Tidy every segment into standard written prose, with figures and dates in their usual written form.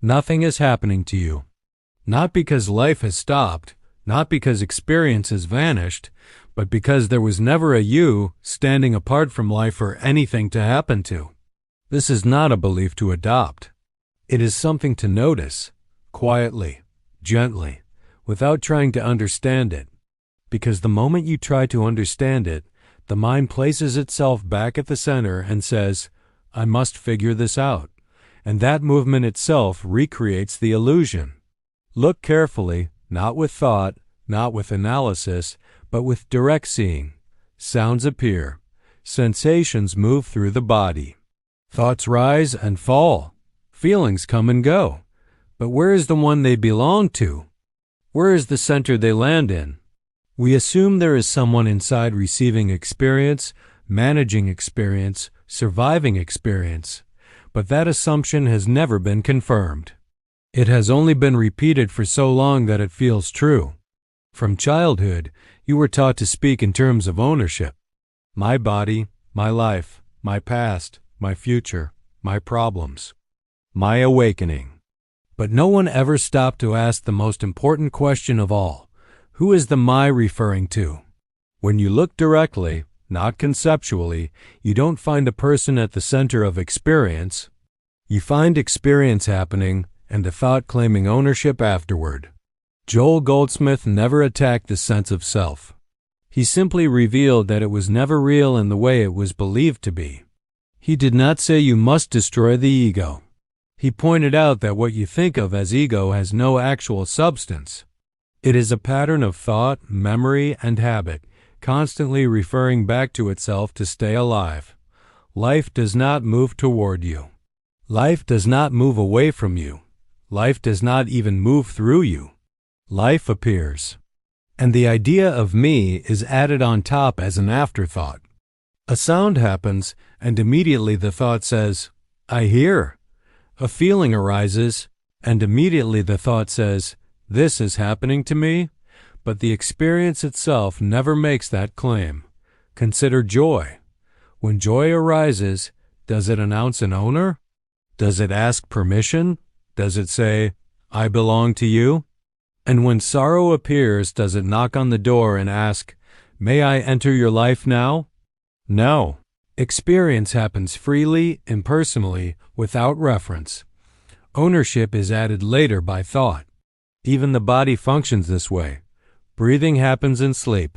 Nothing is happening to you. Not because life has stopped, not because experience has vanished, but because there was never a you standing apart from life for anything to happen to. This is not a belief to adopt. It is something to notice, quietly, gently, without trying to understand it. Because the moment you try to understand it, the mind places itself back at the center and says, I must figure this out. And that movement itself recreates the illusion. Look carefully, not with thought, not with analysis, but with direct seeing. Sounds appear. Sensations move through the body. Thoughts rise and fall. Feelings come and go. But where is the one they belong to? Where is the center they land in? We assume there is someone inside receiving experience, managing experience, surviving experience. But that assumption has never been confirmed. It has only been repeated for so long that it feels true. From childhood, you were taught to speak in terms of ownership. My body, my life, my past, my future, my problems, my awakening. But no one ever stopped to ask the most important question of all. Who is the my referring to? When you look directly, not conceptually, you don't find a person at the center of experience. You find experience happening and a thought claiming ownership afterward. Joel Goldsmith never attacked the sense of self. He simply revealed that it was never real in the way it was believed to be. He did not say you must destroy the ego. He pointed out that what you think of as ego has no actual substance. It is a pattern of thought, memory, and habit, constantly referring back to itself to stay alive. Life does not move toward you. Life does not move away from you. Life does not even move through you. Life appears. And the idea of me is added on top as an afterthought. A sound happens, and immediately the thought says, I hear. A feeling arises, and immediately the thought says, this is happening to me, but the experience itself never makes that claim. Consider joy. When joy arises, does it announce an owner? Does it ask permission? Does it say, I belong to you? And when sorrow appears, does it knock on the door and ask, may I enter your life now? No. Experience happens freely, impersonally, without reference. Ownership is added later by thought. Even the body functions this way. Breathing happens in sleep.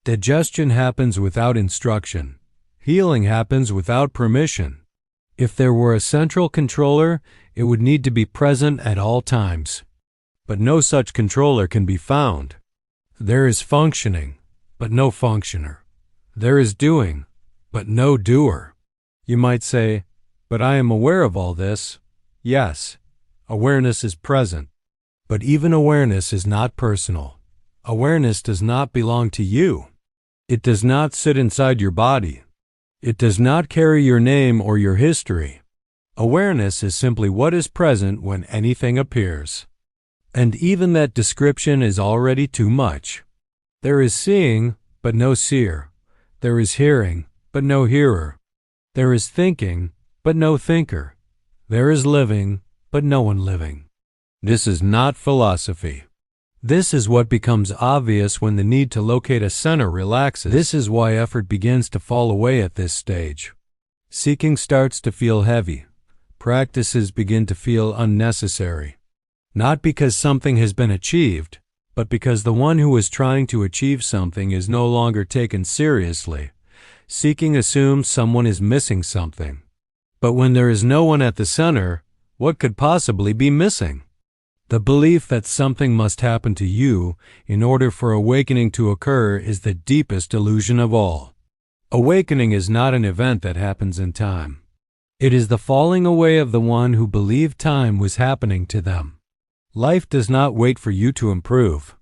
Digestion happens without instruction. Healing happens without permission. If there were a central controller, it would need to be present at all times. But no such controller can be found. There is functioning, but no functioner. There is doing, but no doer. You might say, but I am aware of all this. Yes, awareness is present. But even awareness is not personal. Awareness does not belong to you. It does not sit inside your body. It does not carry your name or your history. Awareness is simply what is present when anything appears. And even that description is already too much. There is seeing, but no seer. There is hearing, but no hearer. There is thinking, but no thinker. There is living, but no one living. This is not philosophy. This is what becomes obvious when the need to locate a center relaxes. This is why effort begins to fall away at this stage. Seeking starts to feel heavy. Practices begin to feel unnecessary. Not because something has been achieved, but because the one who is trying to achieve something is no longer taken seriously. Seeking assumes someone is missing something. But when there is no one at the center, what could possibly be missing? The belief that something must happen to you in order for awakening to occur is the deepest illusion of all. Awakening is not an event that happens in time. It is the falling away of the one who believed time was happening to them. Life does not wait for you to improve.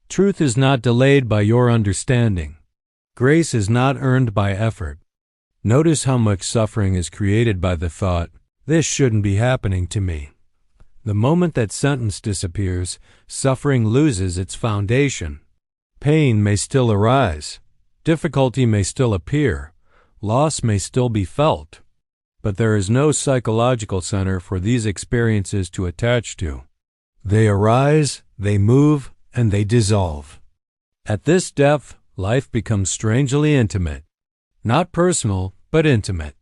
Truth is not delayed by your understanding. Grace is not earned by effort. Notice how much suffering is created by the thought, this shouldn't be happening to me. The moment that sentence disappears, suffering loses its foundation. Pain may still arise. Difficulty may still appear. Loss may still be felt. but there is no psychological center for these experiences to attach to. They arise, they move, and they dissolve. At this depth, life becomes strangely intimate. Not personal, but intimate.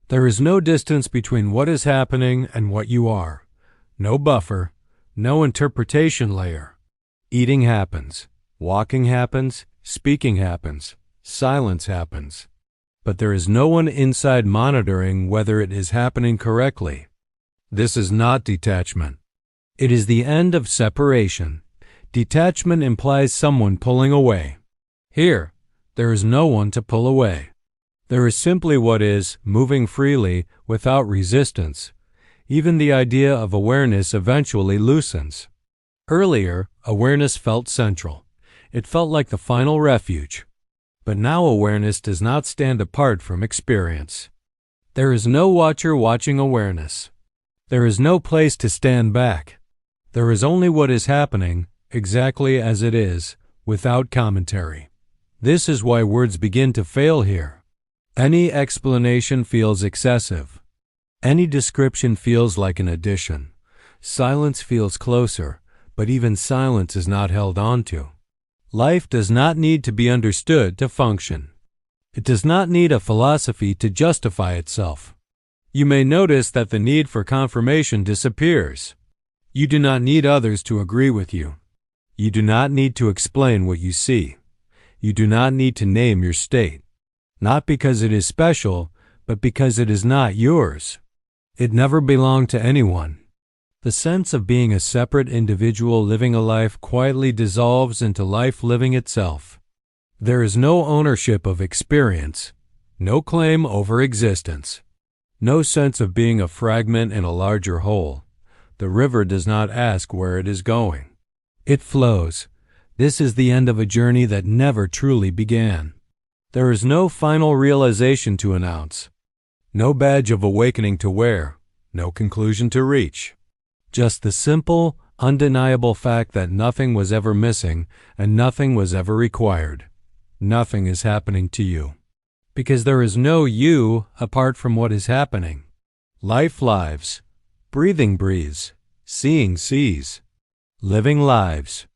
There is no distance between what is happening and what you are. No buffer, no interpretation layer. Eating happens, walking happens, speaking happens, silence happens. But there is no one inside monitoring whether it is happening correctly. This is not detachment. It is the end of separation. Detachment implies someone pulling away. Here, there is no one to pull away. There is simply what is, moving freely, without resistance. Even the idea of awareness eventually loosens. Earlier, awareness felt central. It felt like the final refuge. But now awareness does not stand apart from experience. There is no watcher watching awareness. There is no place to stand back. There is only what is happening, exactly as it is, without commentary. This is why words begin to fail here. Any explanation feels excessive. Any description feels like an addition. Silence feels closer, but even silence is not held on to. Life does not need to be understood to function. It does not need a philosophy to justify itself. You may notice that the need for confirmation disappears. You do not need others to agree with you. You do not need to explain what you see. You do not need to name your state. Not because it is special, but because it is not yours. It never belonged to anyone. The sense of being a separate individual living a life quietly dissolves into life living itself. There is no ownership of experience, no claim over existence, no sense of being a fragment in a larger whole. The river does not ask where it is going. It flows. This is the end of a journey that never truly began. There is no final realization to announce, no badge of awakening to wear, no conclusion to reach. Just the simple, undeniable fact that nothing was ever missing and nothing was ever required. Nothing is happening to you. Because there is no you apart from what is happening. Life lives. Breathing breathes. Seeing sees. Living lives.